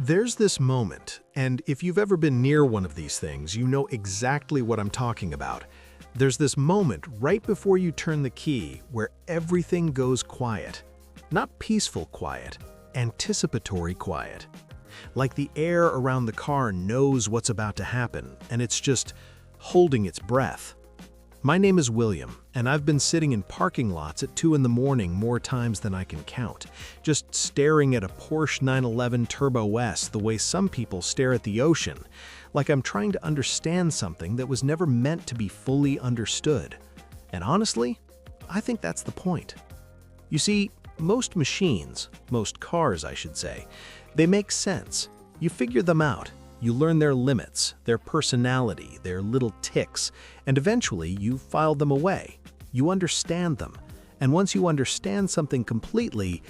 There's this moment, and if you've ever been near one of these things, you know exactly what I'm talking about. There's this moment right before you turn the key where everything goes quiet. Not peaceful quiet, anticipatory quiet. Like the air around the car knows what's about to happen, and it's just holding its breath. My name is William, and I've been sitting in parking lots at 2 in the morning more times than I can count, just staring at a Porsche 911 Turbo S the way some people stare at the ocean, like I'm trying to understand something that was never meant to be fully understood. And honestly, I think that's the point. You see, most machines, most cars I should say, they make sense. You figure them out. You learn their limits, their personality, their little ticks, and eventually you file them away. You understand them. And once you understand something completely,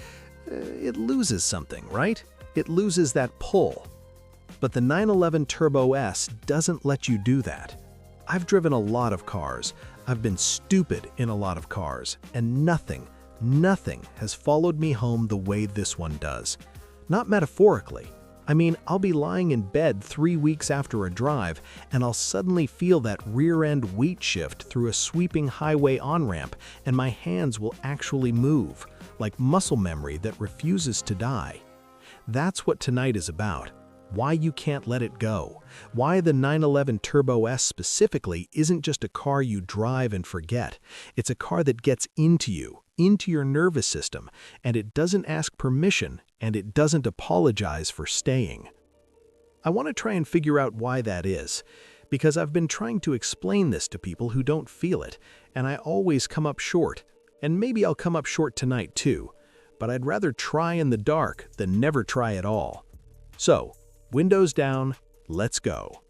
it loses something, right? It loses that pull. But the 911 Turbo S doesn't let you do that. I've driven a lot of cars. I've been stupid in a lot of cars, and nothing has followed me home the way this one does. Not metaphorically. I mean, I'll be lying in bed 3 weeks after a drive, and I'll suddenly feel that rear-end weight shift through a sweeping highway on-ramp, and my hands will actually move, like muscle memory that refuses to die. That's what tonight is about. Why you can't let it go. Why the 911 Turbo S specifically isn't just a car you drive and forget. It's a car that gets into you, into your nervous system, and it doesn't ask permission, and it doesn't apologize for staying. I want to try and figure out why that is, because I've been trying to explain this to people who don't feel it, and I always come up short. And maybe I'll come up short tonight too, but I'd rather try in the dark than never try at all. So, windows down, let's go.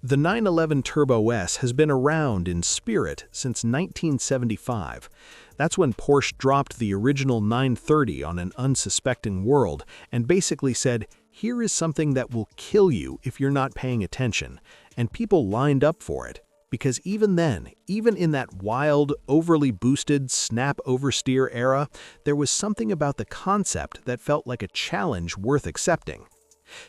The 911 Turbo S has been around in spirit since 1975. That's when Porsche dropped the original 930 on an unsuspecting world and basically said, here is something that will kill you if you're not paying attention. And people lined up for it. Because even then, even in that wild, overly boosted snap oversteer era, there was something about the concept that felt like a challenge worth accepting.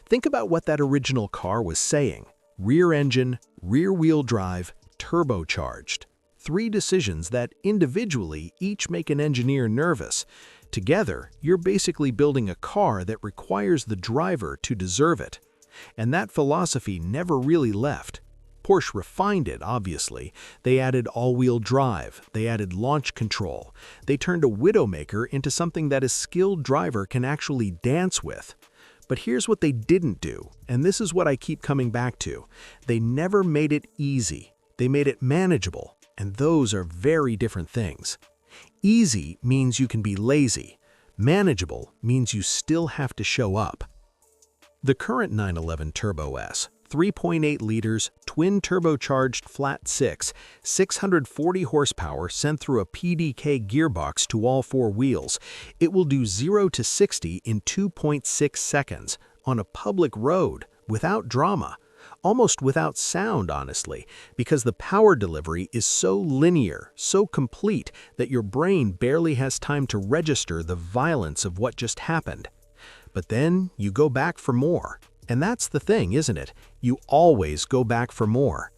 Think about what that original car was saying. Rear engine, rear-wheel drive, turbocharged. 3 decisions that individually each make an engineer nervous. Together, you're basically building a car that requires the driver to deserve it. And that philosophy never really left. Porsche refined it, obviously. They added all-wheel drive. They added launch control. They turned a Widowmaker into something that a skilled driver can actually dance with. But here's what they didn't do, and this is what I keep coming back to. They never made it easy. They made it manageable, and those are very different things. Easy means you can be lazy. Manageable means you still have to show up. The current 911 Turbo S, 3.8 liters, twin turbocharged flat 6, 640 horsepower sent through a PDK gearbox to all 4 wheels. It will do 0 to 60 in 2.6 seconds on a public road without drama, almost without sound honestly, because the power delivery is so linear, so complete that your brain barely has time to register the violence of what just happened. But then you go back for more. And that's the thing, isn't it? You always go back for more.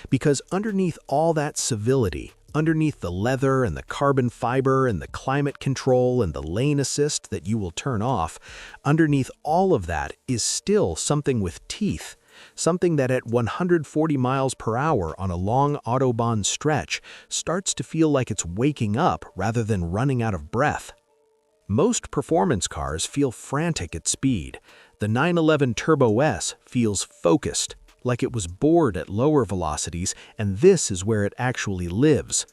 Because underneath all that civility, underneath the leather and the carbon fiber and the climate control and the lane assist that you will turn off, underneath all of that is still something with teeth. Something that at 140 miles per hour on a long Autobahn stretch starts to feel like it's waking up rather than running out of breath. Most performance cars feel frantic at speed. The 911 Turbo S feels focused, like it was bored at lower velocities, and this is where it actually lives.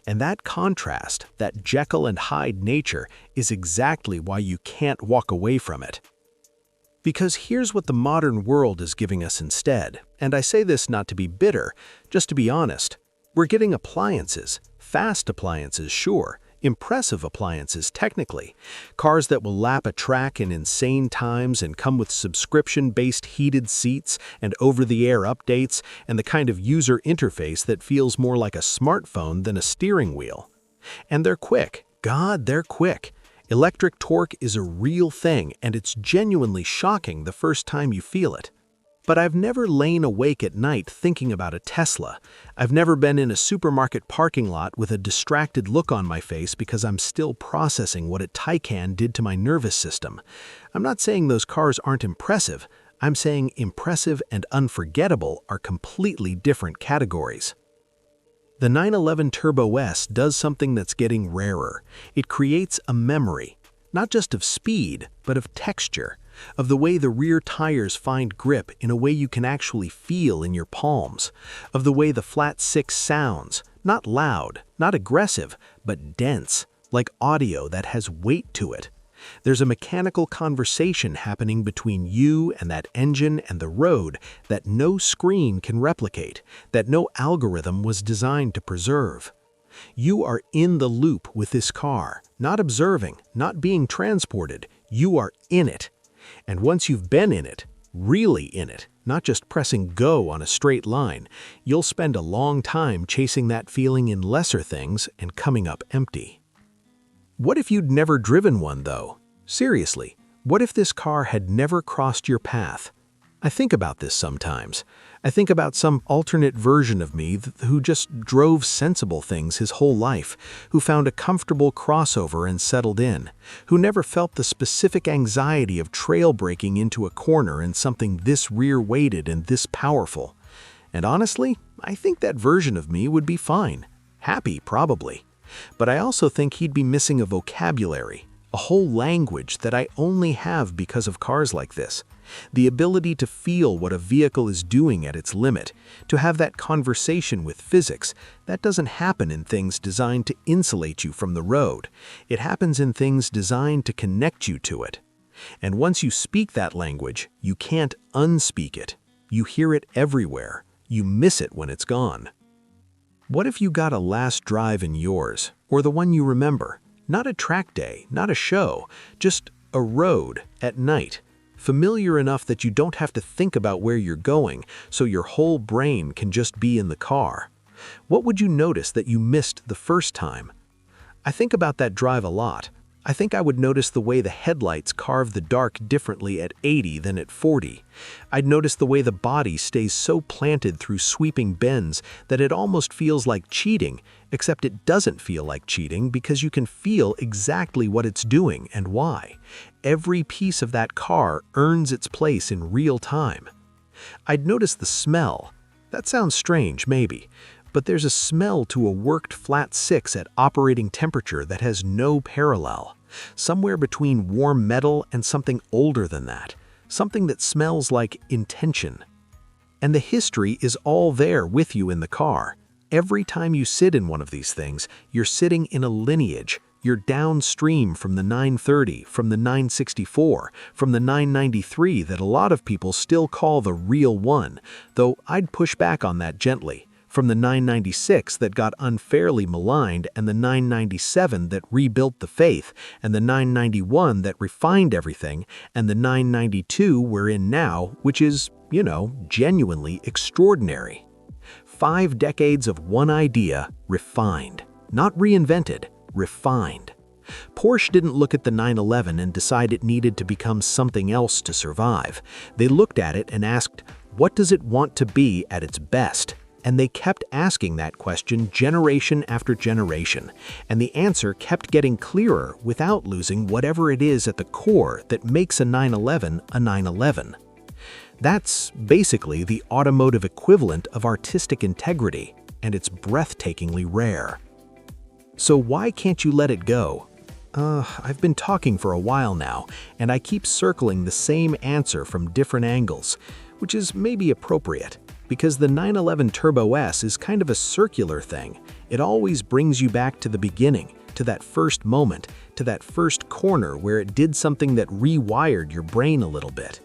And that contrast, that Jekyll and Hyde nature, is exactly why you can't walk away from it. Because here's what the modern world is giving us instead, and I say this not to be bitter, just to be honest. We're getting appliances, fast appliances, sure, impressive appliances technically, cars that will lap a track in insane times and come with subscription-based heated seats and over-the-air updates and the kind of user interface that feels more like a smartphone than a steering wheel. And they're quick. God, they're quick. Electric torque is a real thing, and it's genuinely shocking the first time you feel it. But I've never lain awake at night thinking about a Tesla. I've never been in a supermarket parking lot with a distracted look on my face because I'm still processing what a Taycan did to my nervous system. I'm not saying those cars aren't impressive. I'm saying impressive and unforgettable are completely different categories. The 911 Turbo S does something that's getting rarer. It creates a memory, not just of speed, but of texture, of the way the rear tires find grip in a way you can actually feel in your palms, of the way the flat six sounds, not loud, not aggressive, but dense, like audio that has weight to it. There's a mechanical conversation happening between you and that engine and the road that no screen can replicate, that no algorithm was designed to preserve. You are in the loop with this car, not observing, not being transported. You are in it. And once you've been in it, really in it, not just pressing go on a straight line, you'll spend a long time chasing that feeling in lesser things and coming up empty. What if you'd never driven one, though? Seriously, what if this car had never crossed your path? I think about this sometimes. I think about some alternate version of me who just drove sensible things his whole life, who found a comfortable crossover and settled in, who never felt the specific anxiety of trail braking into a corner in something this rear-weighted and this powerful. And honestly, I think that version of me would be fine. Happy, probably. But I also think he'd be missing a vocabulary, a whole language that I only have because of cars like this. The ability to feel what a vehicle is doing at its limit, to have that conversation with physics, that doesn't happen in things designed to insulate you from the road. It happens in things designed to connect you to it. And once you speak that language, you can't unspeak it. You hear it everywhere. You miss it when it's gone. What if you got a last drive in yours, or the one you remember? Not a track day, not a show, just a road at night, familiar enough that you don't have to think about where you're going, so your whole brain can just be in the car. What would you notice that you missed the first time? I think about that drive a lot. I think I would notice the way the headlights carve the dark differently at 80 than at 40. I'd notice the way the body stays so planted through sweeping bends that it almost feels like cheating, except it doesn't feel like cheating because you can feel exactly what it's doing and why. Every piece of that car earns its place in real time. I'd notice the smell. That sounds strange, maybe. But there's a smell to a worked flat six at operating temperature that has no parallel. Somewhere between warm metal and something older than that. Something that smells like intention. And the history is all there with you in the car. Every time you sit in one of these things, you're sitting in a lineage. You're downstream from the 930, from the 964, from the 993 that a lot of people still call the real one, though I'd push back on that gently. From the 996 that got unfairly maligned, and the 997 that rebuilt the faith, and the 991 that refined everything, and the 992 we're in now, which is, genuinely extraordinary. 5 decades of one idea, refined. Not reinvented, refined. Porsche didn't look at the 911 and decide it needed to become something else to survive. They looked at it and asked, what does it want to be at its best? And they kept asking that question generation after generation, and the answer kept getting clearer without losing whatever it is at the core that makes a 911 a 911. That's basically the automotive equivalent of artistic integrity, and it's breathtakingly rare. So why can't you let it go? I've been talking for a while now, and I keep circling the same answer from different angles, which is maybe appropriate. Because the 911 Turbo S is kind of a circular thing. It always brings you back to the beginning, to that first moment, to that first corner where it did something that rewired your brain a little bit.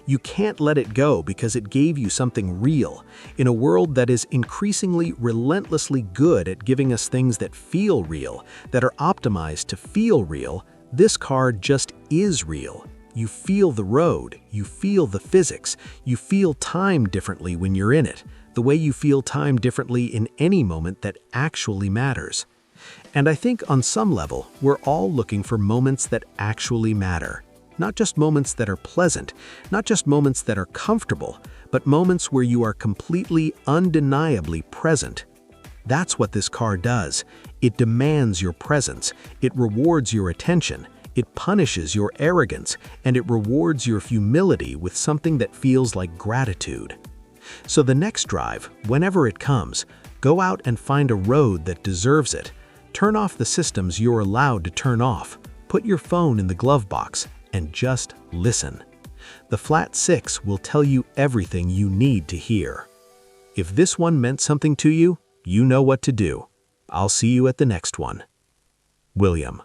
You can't let it go because it gave you something real. In a world that is increasingly relentlessly good at giving us things that feel real, that are optimized to feel real, this car just is real. You feel the road, you feel the physics, you feel time differently when you're in it, the way you feel time differently in any moment that actually matters. And I think on some level, we're all looking for moments that actually matter. Not just moments that are pleasant, not just moments that are comfortable, but moments where you are completely, undeniably present. That's what this car does. It demands your presence, it rewards your attention, it punishes your arrogance, and it rewards your humility with something that feels like gratitude. So the next drive, whenever it comes, go out and find a road that deserves it. Turn off the systems you're allowed to turn off. Put your phone in the glove box and just listen. The Flat 6 will tell you everything you need to hear. If this one meant something to you, you know what to do. I'll see you at the next one. William.